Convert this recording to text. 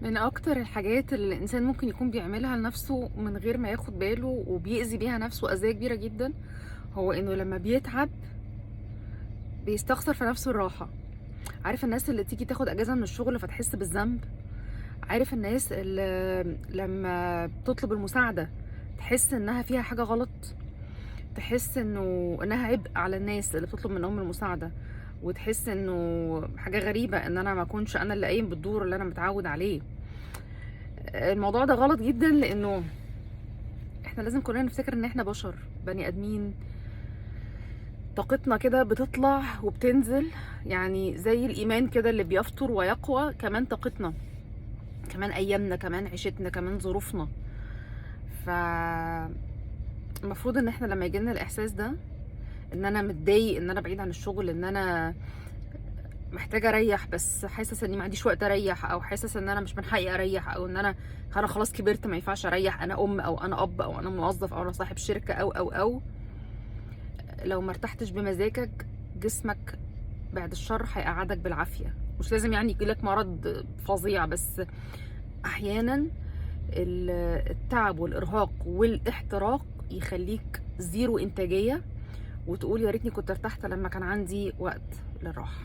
من اكتر الحاجات اللي الانسان ممكن يكون بيعملها لنفسه من غير ما ياخد باله وبيأذي بيها نفسه اذية كبيرة جدا، هو انه لما بيتعب بيستخسر في نفسه الراحة. عارف الناس اللي تيجي تاخد اجازة من الشغل فتحس بالذنب؟ عارف الناس اللي لما بتطلب المساعدة تحس انها فيها حاجة غلط، تحس انها عبء على الناس اللي بتطلب منهم المساعدة، وتحس انه حاجة غريبة ان انا ما اكونش انا اللي قايم بالدور اللي انا متعود عليه. الموضوع ده غلط جدا، لانه احنا لازم كلنا نفتكر ان احنا بشر بني ادمين، طاقتنا كده بتطلع وبتنزل. يعني زي الايمان كده اللي بيفطر ويقوى، كمان طاقتنا، كمان ايامنا، كمان عيشتنا، كمان ظروفنا. ف المفروض ان احنا لما يجيلنا الاحساس ده ان انا متضايق، ان انا بعيد عن الشغل، ان انا محتاجه اريح بس حاسس اني ما عنديش وقت اريح، او حاسس ان انا مش من حقي اريح، او ان انا خلاص كبرت ما ينفعش اريح، انا ام او انا اب او انا موظف او انا صاحب شركه او لو ما ارتحتش بمزاجك جسمك بعد الشر هيقعدك بالعافيه. مش لازم يعني يجيلك مرض فظيع، بس احيانا التعب والارهاق والاحتراق يخليك زيرو انتاجيه، وتقول يا ريتني كنت ارتحت لما كان عندي وقت للراحه.